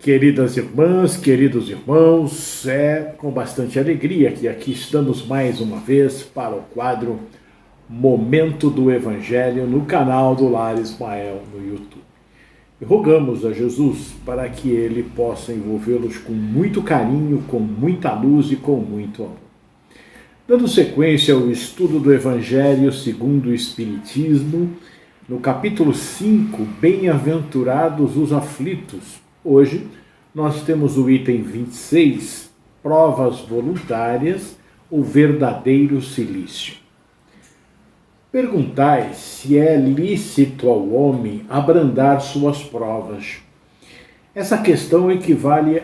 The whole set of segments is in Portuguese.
Queridas irmãs, queridos irmãos, é com bastante alegria que aqui estamos mais uma vez para o quadro Momento do Evangelho no canal do Lar Ismael no YouTube. E rogamos a Jesus para que Ele possa envolvê-los com muito carinho, com muita luz e com muito amor. Dando sequência ao estudo do Evangelho segundo o Espiritismo, no capítulo 5, Bem-aventurados os aflitos. Hoje, nós temos o item 26, Provas voluntárias, o verdadeiro cilício. Perguntai se é lícito ao homem abrandar suas provas. Essa questão equivale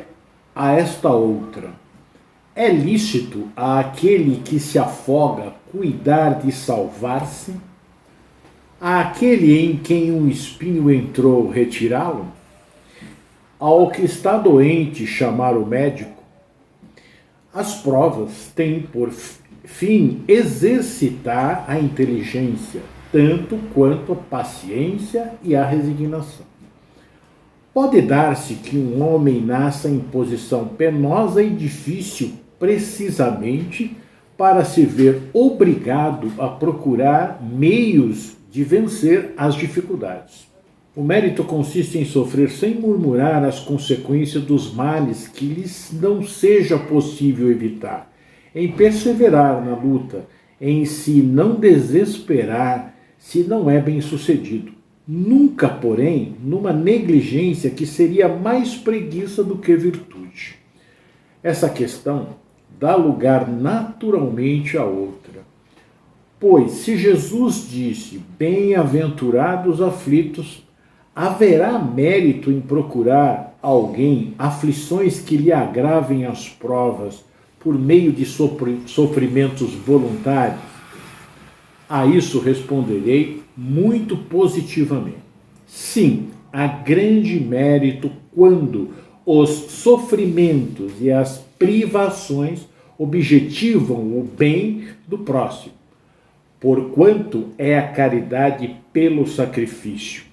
a esta outra. É lícito àquele que se afoga cuidar de salvar-se? Àquele em quem um espinho entrou retirá-lo? Ao que está doente chamar o médico? As provas têm por fim exercitar a inteligência, tanto quanto a paciência e a resignação. Pode dar-se que um homem nasça em posição penosa e difícil precisamente para se ver obrigado a procurar meios de vencer as dificuldades. O mérito consiste em sofrer sem murmurar as consequências dos males que lhes não seja possível evitar, em perseverar na luta, em se não desesperar se não é bem-sucedido. Nunca, porém, numa negligência que seria mais preguiça do que virtude. Essa questão dá lugar naturalmente a outra. Pois, se Jesus disse, bem-aventurados os aflitos, haverá mérito em procurar alguém aflições que lhe agravem as provas por meio de sofrimentos voluntários? A isso responderei muito positivamente. Sim, há grande mérito quando os sofrimentos e as privações objetivam o bem do próximo, porquanto é a caridade pelo sacrifício.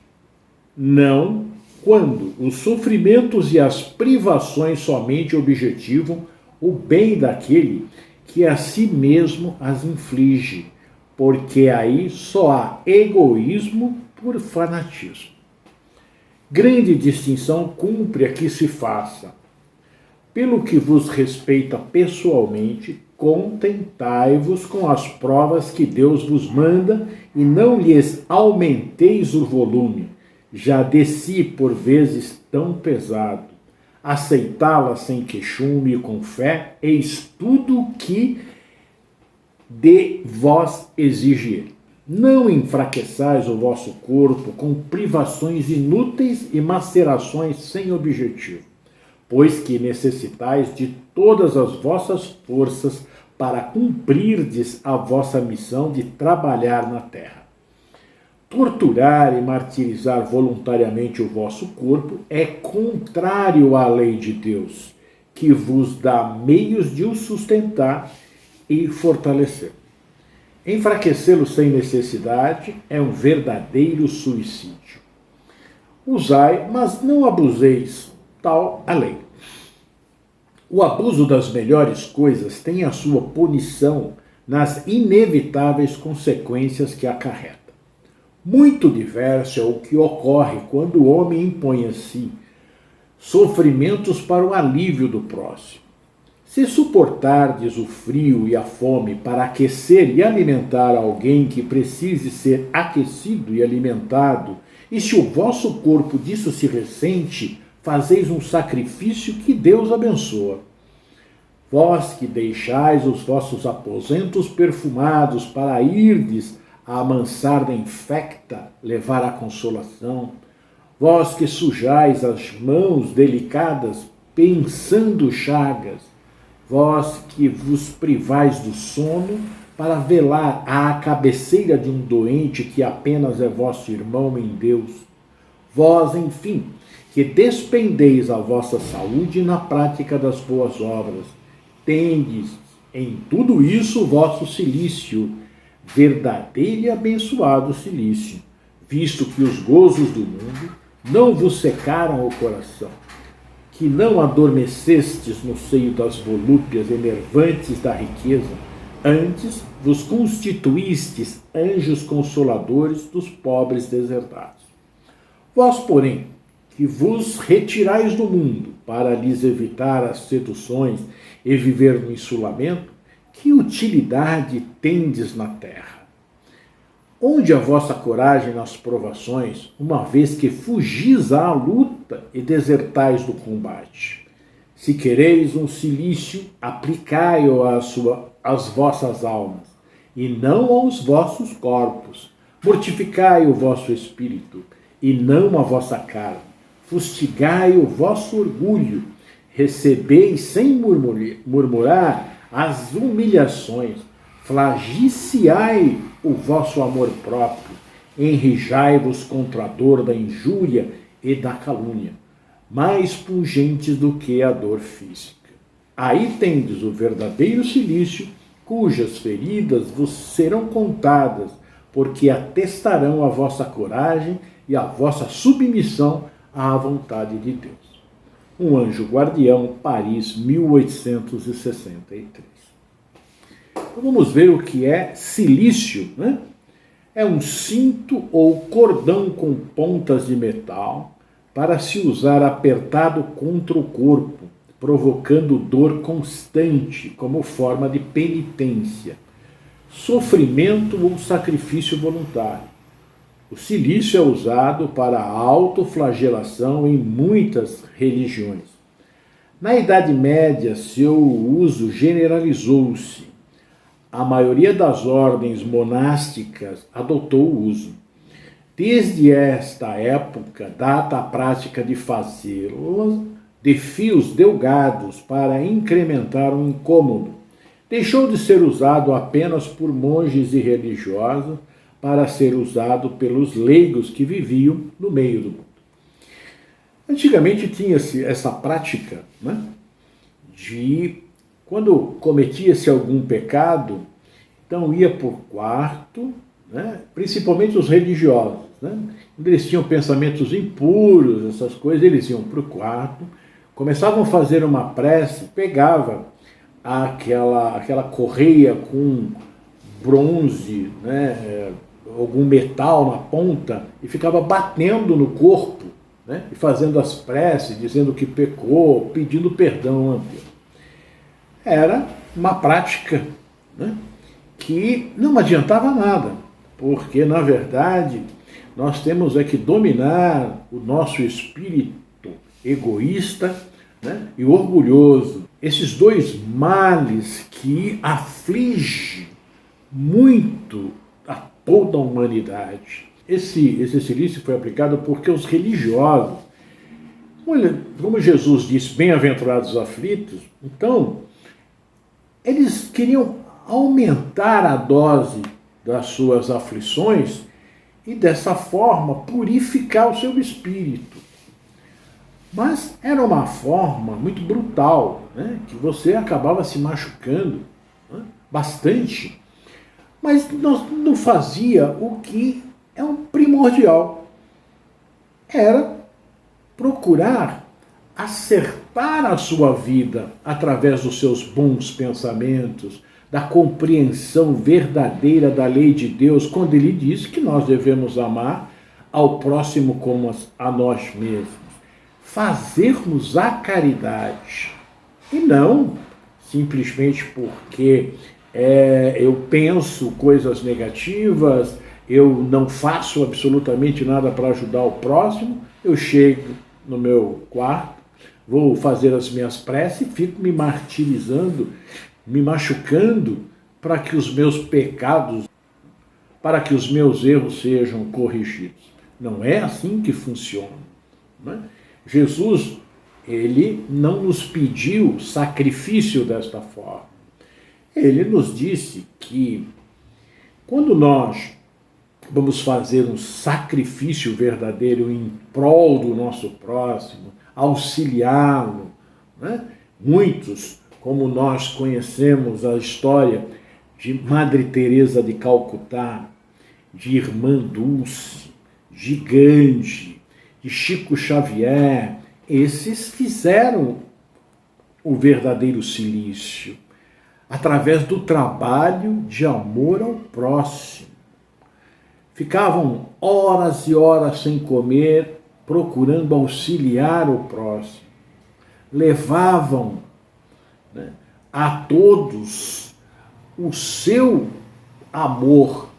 Não quando os sofrimentos e as privações somente objetivam o bem daquele que a si mesmo as inflige, porque aí só há egoísmo por fanatismo. Grande distinção cumpre a que se faça. Pelo que vos respeita pessoalmente, contentai-vos com as provas que Deus vos manda e não lhes aumenteis o volume, já de si por vezes tão pesado. Aceitá-la sem queixume e com fé, eis tudo o que de vós exigir. Não enfraqueçais o vosso corpo com privações inúteis e macerações sem objetivo, pois que necessitais de todas as vossas forças para cumprirdes a vossa missão de trabalhar na terra. Torturar e martirizar voluntariamente o vosso corpo é contrário à lei de Deus, que vos dá meios de o sustentar e fortalecer. Enfraquecê-lo sem necessidade é um verdadeiro suicídio. Usai, mas não abuseis, tal a lei. O abuso das melhores coisas tem a sua punição nas inevitáveis consequências que acarreta. Muito diverso é o que ocorre quando o homem impõe a si sofrimentos para o alívio do próximo. Se suportardes o frio e a fome para aquecer e alimentar alguém que precise ser aquecido e alimentado, e se o vosso corpo disso se ressente, fazeis um sacrifício que Deus abençoa. Vós que deixais os vossos aposentos perfumados para irdes a amansar da infecta, levar a consolação, vós que sujais as mãos delicadas pensando chagas, vós que vos privais do sono para velar à cabeceira de um doente que apenas é vosso irmão em Deus, vós, enfim, que despendeis a vossa saúde na prática das boas obras, tendes em tudo isso o vosso cilício, verdadeiro e abençoado cilício, visto que os gozos do mundo não vos secaram o coração, que não adormecestes no seio das volúpias enervantes da riqueza, antes vos constituístes anjos consoladores dos pobres deserdados. Vós, porém, que vos retirais do mundo para lhes evitar as seduções e viver no insulamento, que utilidade tendes na terra? Onde a vossa coragem nas provações, uma vez que fugis à luta e desertais do combate? Se quereis um cilício, aplicai-o às vossas almas, e não aos vossos corpos. Mortificai o vosso espírito, e não a vossa carne. Fustigai o vosso orgulho, recebeis sem murmurar as humilhações, flagiciai o vosso amor próprio, enrijai-vos contra a dor da injúria e da calúnia, mais pungentes do que a dor física. Aí tendes o verdadeiro cilício, cujas feridas vos serão contadas, porque atestarão a vossa coragem e a vossa submissão à vontade de Deus. Um Anjo Guardião, Paris, 1863. Então vamos ver o que é cilício, né? É um cinto ou cordão com pontas de metal para se usar apertado contra o corpo, provocando dor constante como forma de penitência, sofrimento ou sacrifício voluntário. O cilício é usado para a autoflagelação em muitas religiões. Na Idade Média, seu uso generalizou-se. A maioria das ordens monásticas adotou o uso. Desde esta época, data a prática de fazê-lo de fios delgados para incrementar o incômodo. Deixou de ser usado apenas por monges e religiosos para ser usado pelos leigos que viviam no meio do mundo. Antigamente tinha-se essa prática, né, de quando cometia-se algum pecado, então ia por quarto, né, principalmente os religiosos, né, quando eles tinham pensamentos impuros, essas coisas, eles iam para o quarto, começavam a fazer uma prece, pegava aquela correia com bronze, né, algum metal na ponta, e ficava batendo no corpo, né, e fazendo as preces, dizendo que pecou, pedindo perdão a Deus. Era uma prática, né, que não adiantava nada, porque, na verdade, nós temos que dominar o nosso espírito egoísta, né, e orgulhoso. Esses dois males que afligem muito a toda a humanidade. Esse cilício foi aplicado porque os religiosos, como Jesus disse, bem-aventurados os aflitos, então, eles queriam aumentar a dose das suas aflições e, dessa forma, purificar o seu espírito. Mas era uma forma muito brutal, né, que você acabava se machucando, né, bastante, mas não fazia o que é um primordial. Era procurar acertar a sua vida através dos seus bons pensamentos, da compreensão verdadeira da lei de Deus, quando ele diz que nós devemos amar ao próximo como a nós mesmos. Fazermos a caridade, e não simplesmente porque eu penso coisas negativas, eu não faço absolutamente nada para ajudar o próximo, eu chego no meu quarto, vou fazer as minhas preces e fico me martirizando, me machucando para que os meus pecados, para que os meus erros sejam corrigidos. Não é assim que funciona, né? Jesus, ele não nos pediu sacrifício desta forma. Ele nos disse que quando nós vamos fazer um sacrifício verdadeiro em prol do nosso próximo, auxiliá-lo, né? Muitos, como nós conhecemos a história de Madre Teresa de Calcutá, de Irmã Dulce, de Gandhi, de Chico Xavier Esses fizeram o verdadeiro silício, através do trabalho de amor ao próximo. Ficavam horas e horas sem comer, procurando auxiliar o próximo. Levavam, né, a todos o seu amor.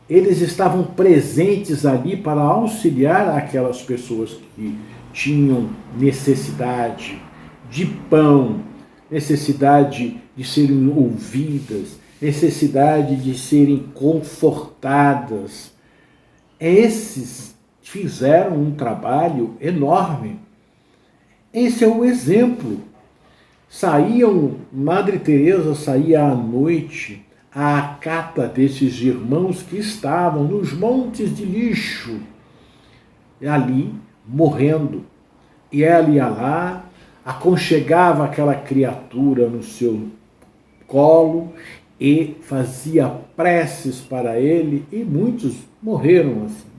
Eles estavam presentes ali para auxiliar aquelas pessoas que tinham necessidade de pão, necessidade de serem ouvidas, necessidade de serem confortadas. Esses fizeram um trabalho enorme. Esse é o exemplo. Madre Teresa saía à noite à cata desses irmãos que estavam nos montes de lixo, ali morrendo. E ela ia lá, aconchegava aquela criatura no seu colo e fazia preces para ele, e muitos morreram assim.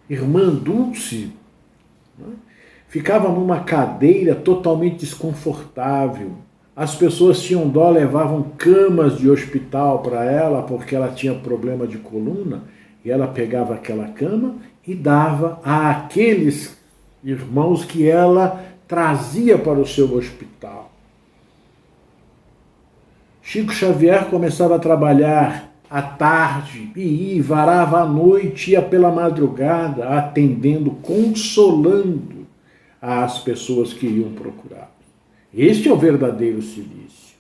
Irmã Dulce, né, ficava numa cadeira totalmente desconfortável. As pessoas tinham dó, levavam camas de hospital para ela, porque ela tinha problema de coluna, e ela pegava aquela cama e dava àqueles irmãos que ela trazia para o seu hospital. Chico Xavier começava a trabalhar à tarde e varava à noite, ia pela madrugada, atendendo, consolando as pessoas que iam procurar. Este é o verdadeiro silício.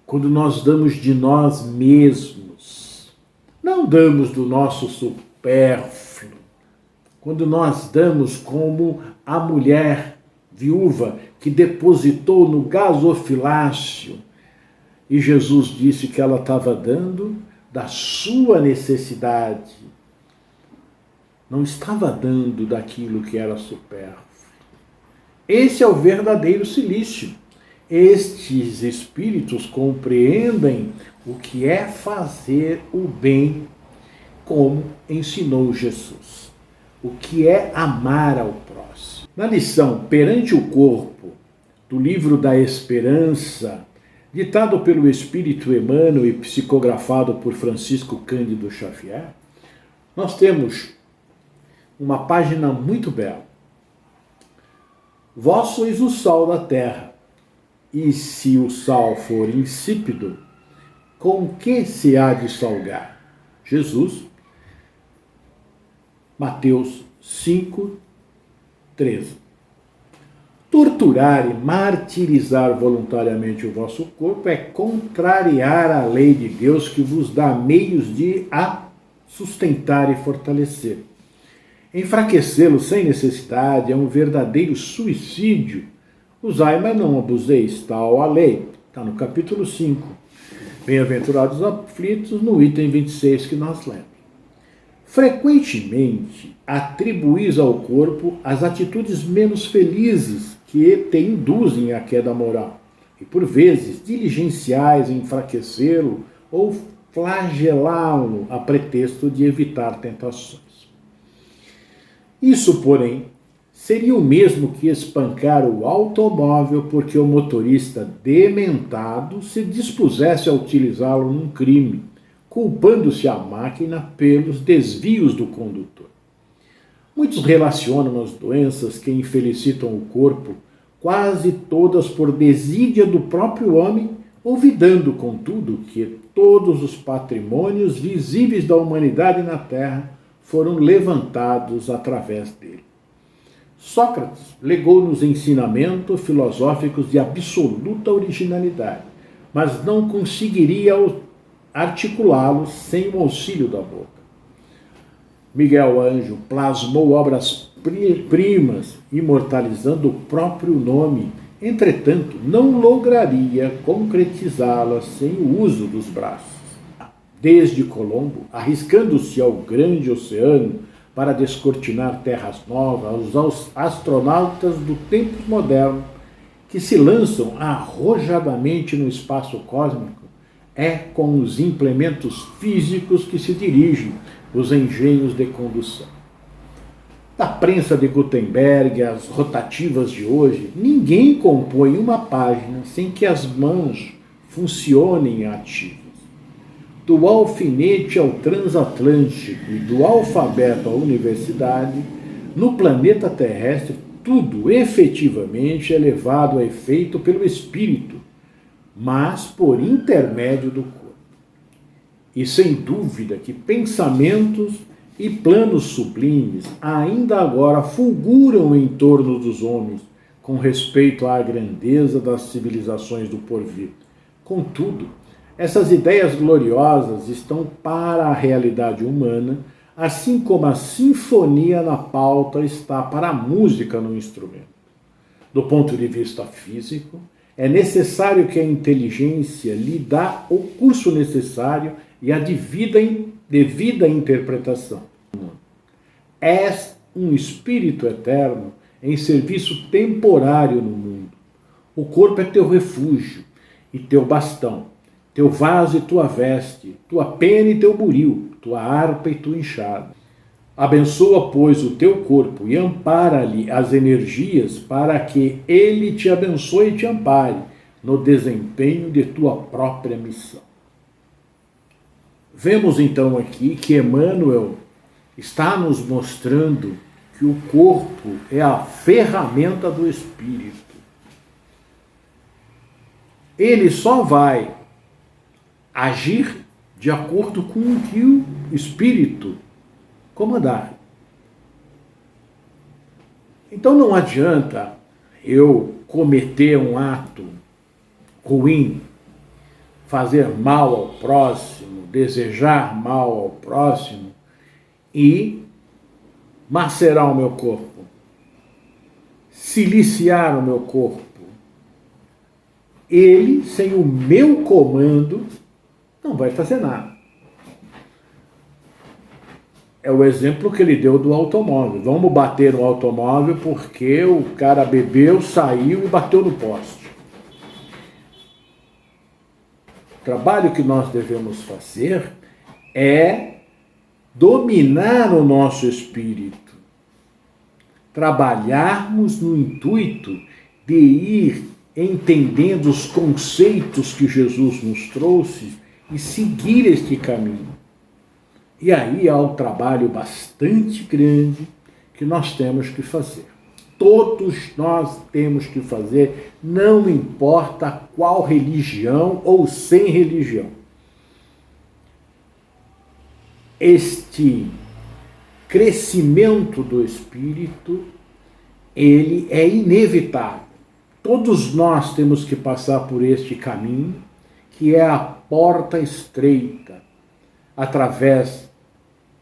Quando nós damos de nós mesmos, não damos do nosso supérfluo. Quando nós damos como a mulher viúva que depositou no gasofilácio, e Jesus disse que ela estava dando da sua necessidade, não estava dando daquilo que era supérfluo. Esse é o verdadeiro silício. Estes espíritos compreendem o que é fazer o bem, como ensinou Jesus. O que é amar ao próximo. Na lição Perante o Corpo, do livro da Esperança, ditado pelo Espírito Emmanuel e psicografado por Francisco Cândido Xavier, nós temos uma página muito bela. Vós sois o sal da terra, e se o sal for insípido, com que se há de salgar? Jesus, Mateus 5:13. Torturar e martirizar voluntariamente o vosso corpo é contrariar a lei de Deus, que vos dá meios de a sustentar e fortalecer. Enfraquecê-lo sem necessidade é um verdadeiro suicídio. Usai, mas não abuseis, tal a lei. Está no capítulo 5. Bem-aventurados os aflitos, no item 26 que nós lemos. Frequentemente atribuís ao corpo as atitudes menos felizes que te induzem à queda moral, e por vezes diligenciais em enfraquecê-lo ou flagelá-lo a pretexto de evitar tentações. Isso, porém, seria o mesmo que espancar o automóvel porque o motorista dementado se dispusesse a utilizá-lo num crime, culpando-se a máquina pelos desvios do condutor. Muitos relacionam as doenças que infelicitam o corpo, quase todas por desídia do próprio homem, olvidando, contudo, que todos os patrimônios visíveis da humanidade na Terra foram levantados através dele. Sócrates legou-nos ensinamentos filosóficos de absoluta originalidade, mas não conseguiria articulá-los sem o auxílio da boca. Miguel Ângelo plasmou obras-primas, imortalizando o próprio nome, entretanto, não lograria concretizá-las sem o uso dos braços. Desde Colombo, arriscando-se ao grande oceano para descortinar terras novas, aos astronautas do tempo moderno, que se lançam arrojadamente no espaço cósmico, é com os implementos físicos que se dirigem os engenhos de condução. Da prensa de Gutenberg às rotativas de hoje, ninguém compõe uma página sem que as mãos funcionem ativas. Do alfinete ao transatlântico e do alfabeto à universidade, no planeta terrestre, tudo efetivamente é levado a efeito pelo espírito, mas por intermédio do corpo. E sem dúvida que pensamentos e planos sublimes ainda agora fulguram em torno dos homens com respeito à grandeza das civilizações do porvir. Contudo, essas ideias gloriosas estão para a realidade humana, assim como a sinfonia na pauta está para a música no instrumento. Do ponto de vista físico, é necessário que a inteligência lhe dá o curso necessário e a devida interpretação. És um espírito eterno em serviço temporário no mundo. O corpo é teu refúgio e teu bastão, teu vaso e tua veste, tua pena e teu buril, tua harpa e tua enxada. Abençoa, pois, o teu corpo e ampara-lhe as energias para que ele te abençoe e te ampare no desempenho de tua própria missão. Vemos então aqui que Emmanuel está nos mostrando que o corpo é a ferramenta do espírito. Ele só vai agir de acordo com o que o espírito comandar. Então não adianta eu cometer um ato ruim, fazer mal ao próximo, desejar mal ao próximo e macerar o meu corpo, siliciar o meu corpo. Ele, sem o meu comando, não vai fazer nada. É o exemplo que ele deu do automóvel. Vamos bater no automóvel porque o cara bebeu, saiu e bateu no poste. O trabalho que nós devemos fazer é dominar o nosso espírito. Trabalharmos no intuito de ir entendendo os conceitos que Jesus nos trouxe e seguir este caminho. E aí há um trabalho bastante grande que nós temos que fazer. Todos nós temos que fazer, não importa qual religião ou sem religião. Este crescimento do espírito, ele é inevitável. Todos nós temos que passar por este caminho, que é a porta estreita, através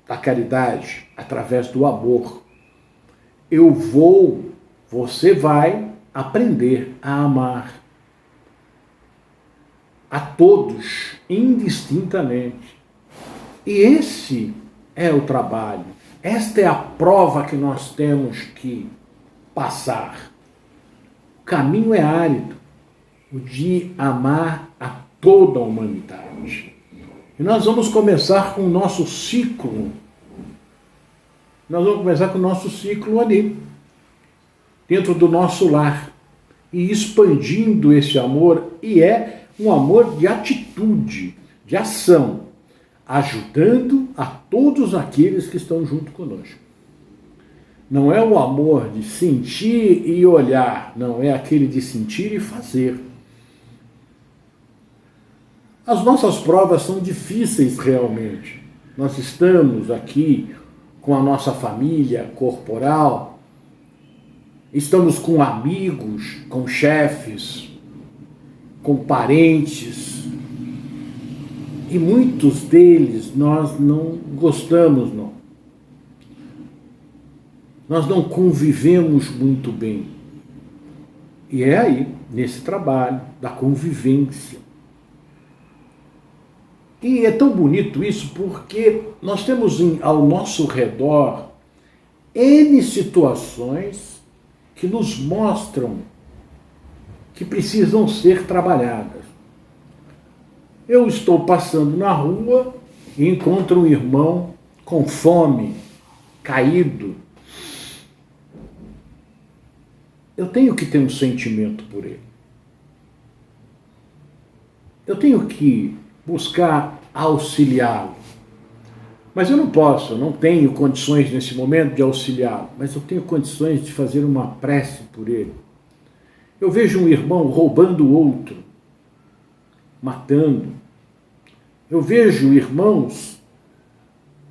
da caridade, através do amor. Você vai aprender a amar a todos, indistintamente. E esse é o trabalho, esta é a prova que nós temos que passar. O caminho é árido, o de amar a toda a humanidade. E nós vamos começar com o nosso ciclo. Nós vamos começar com o nosso ciclo ali, dentro do nosso lar, e expandindo esse amor, e é um amor de atitude, de ação, ajudando a todos aqueles que estão junto conosco. Não é o amor de sentir e olhar, não, é aquele de sentir e fazer. As nossas provas são difíceis realmente. Nós estamos aqui com a nossa família corporal, estamos com amigos, com chefes, com parentes, e muitos deles nós não gostamos, não. Nós não convivemos muito bem. E é aí, nesse trabalho da convivência. E é tão bonito isso porque nós temos ao nosso redor N situações que nos mostram que precisam ser trabalhadas. Eu estou passando na rua e encontro um irmão com fome, caído, eu tenho que ter um sentimento por ele. Eu tenho que buscar auxiliá-lo. Mas eu não posso, eu não tenho condições nesse momento de auxiliá-lo, mas eu tenho condições de fazer uma prece por ele. Eu vejo um irmão roubando o outro, matando. Eu vejo irmãos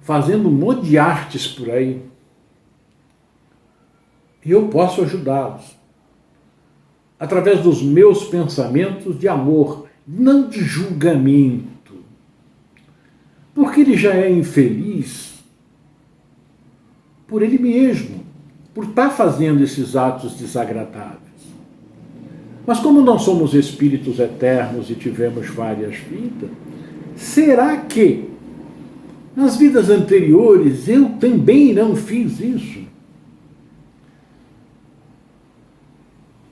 fazendo um monte de artes por aí. E eu posso ajudá-los. Através dos meus pensamentos de amor, não de julgamento. Porque ele já é infeliz por ele mesmo, por estar fazendo esses atos desagradáveis. Mas como não somos espíritos eternos e tivemos várias vidas, será que nas vidas anteriores eu também não fiz isso?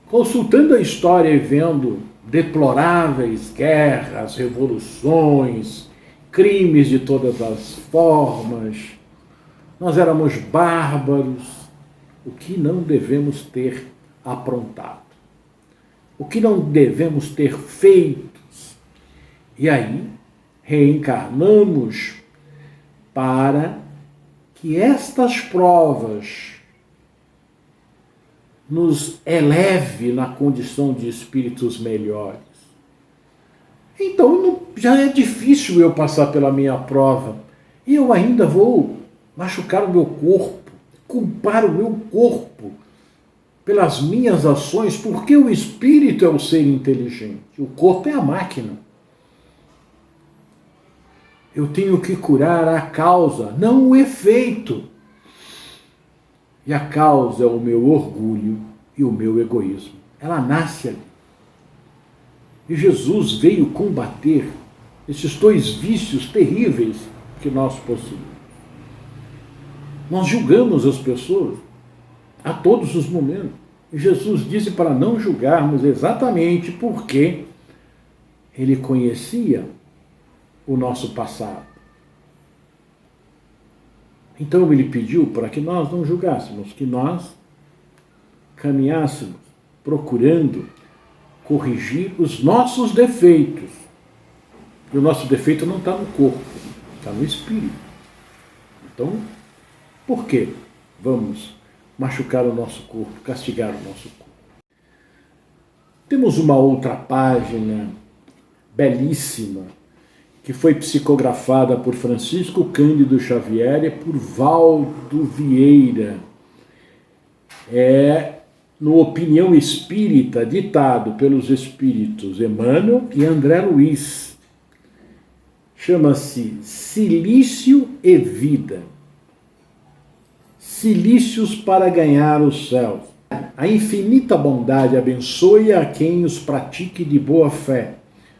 Consultando a história e vendo deploráveis guerras, revoluções, crimes de todas as formas, nós éramos bárbaros, o que não devemos ter aprontado, o que não devemos ter feito. E aí reencarnamos para que estas provas nos eleve na condição de espíritos melhores. Então já é difícil eu passar pela minha prova e eu ainda vou machucar o meu corpo, culpar o meu corpo pelas minhas ações, porque o espírito é o ser inteligente, o corpo é a máquina. Eu tenho que curar a causa, não o efeito. E a causa é o meu orgulho e o meu egoísmo. Ela nasce ali. E Jesus veio combater esses dois vícios terríveis que nós possuímos. Nós julgamos as pessoas a todos os momentos. E Jesus disse para não julgarmos exatamente porque ele conhecia o nosso passado. Então ele pediu para que nós não julgássemos, que nós caminhássemos procurando corrigir os nossos defeitos. E o nosso defeito não está no corpo, está no espírito. Então, por que vamos machucar o nosso corpo, castigar o nosso corpo? Temos uma outra página belíssima, que foi psicografada por Francisco Cândido Xavier e por Valdo Vieira. É no Opinião Espírita, ditado pelos espíritos Emmanuel e André Luiz. Chama-se Silício e Vida. Silícios para ganhar os céus. A infinita bondade abençoe a quem os pratique de boa fé.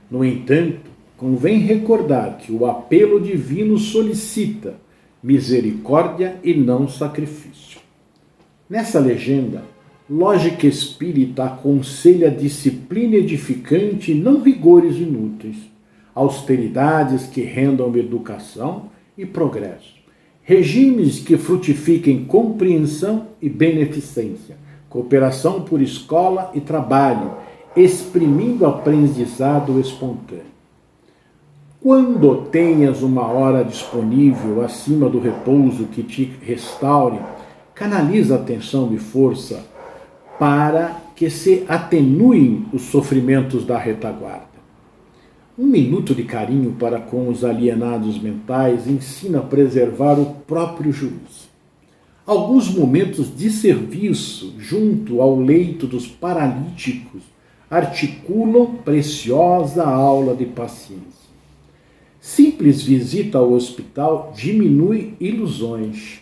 No entanto, convém recordar que o apelo divino solicita misericórdia e não sacrifício. Nessa legenda, lógica espírita aconselha disciplina edificante e não rigores inúteis, austeridades que rendam educação e progresso, regimes que frutifiquem compreensão e beneficência, cooperação por escola e trabalho, exprimindo aprendizado espontâneo. Quando tenhas uma hora disponível acima do repouso que te restaure, canaliza atenção e força para que se atenuem os sofrimentos da retaguarda. Um minuto de carinho para com os alienados mentais ensina a preservar o próprio juízo. Alguns momentos de serviço junto ao leito dos paralíticos articulam preciosa aula de paciência. Simples visita ao hospital diminui ilusões.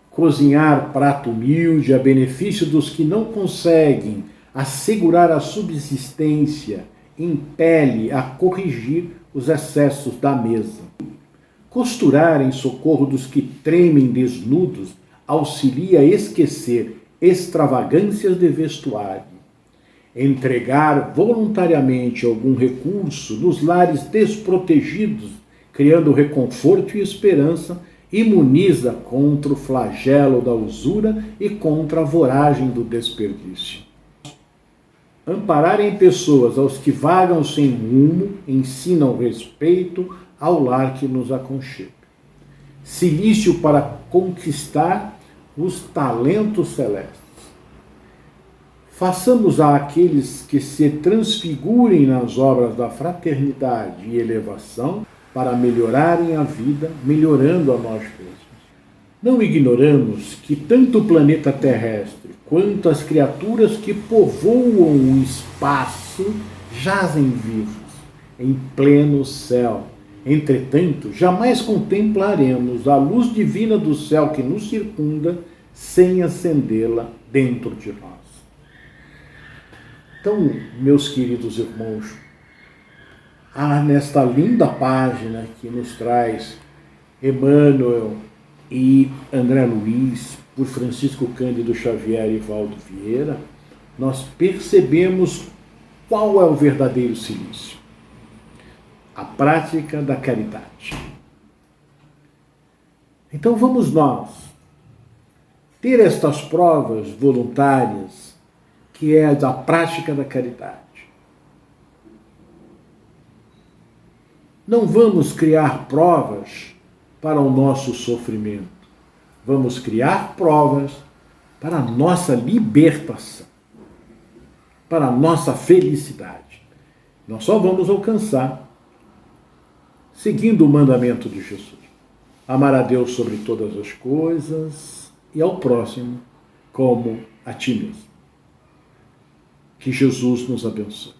Cozinhar prato humilde a benefício dos que não conseguem assegurar a subsistência impele a corrigir os excessos da mesa. Costurar em socorro dos que tremem desnudos auxilia a esquecer extravagâncias de vestuário. Entregar voluntariamente algum recurso nos lares desprotegidos, criando reconforto e esperança, imuniza contra o flagelo da usura e contra a voragem do desperdício. ampararem pessoas aos que vagam sem rumo, ensinam respeito ao lar que nos aconchega. Silício para conquistar os talentos celestes. Façamos àqueles que se transfigurem nas obras da fraternidade e elevação para melhorarem a vida, melhorando a nós mesmos. Não ignoramos que tanto o planeta terrestre quanto as criaturas que povoam o espaço jazem vivos, em pleno céu. Entretanto, jamais contemplaremos a luz divina do céu que nos circunda sem acendê-la dentro de nós. Então, meus queridos irmãos, nesta linda página que nos traz Emmanuel e André Luiz, por Francisco Cândido Xavier e Valdo Vieira, nós percebemos qual é o verdadeiro silício. A prática da caridade. Então vamos nós ter estas provas voluntárias, que é da prática da caridade. Não vamos criar provas para o nosso sofrimento. Vamos criar provas para a nossa libertação, para a nossa felicidade. Nós só vamos alcançar seguindo o mandamento de Jesus. Amar a Deus sobre todas as coisas e ao próximo como a ti mesmo. Que Jesus nos abençoe.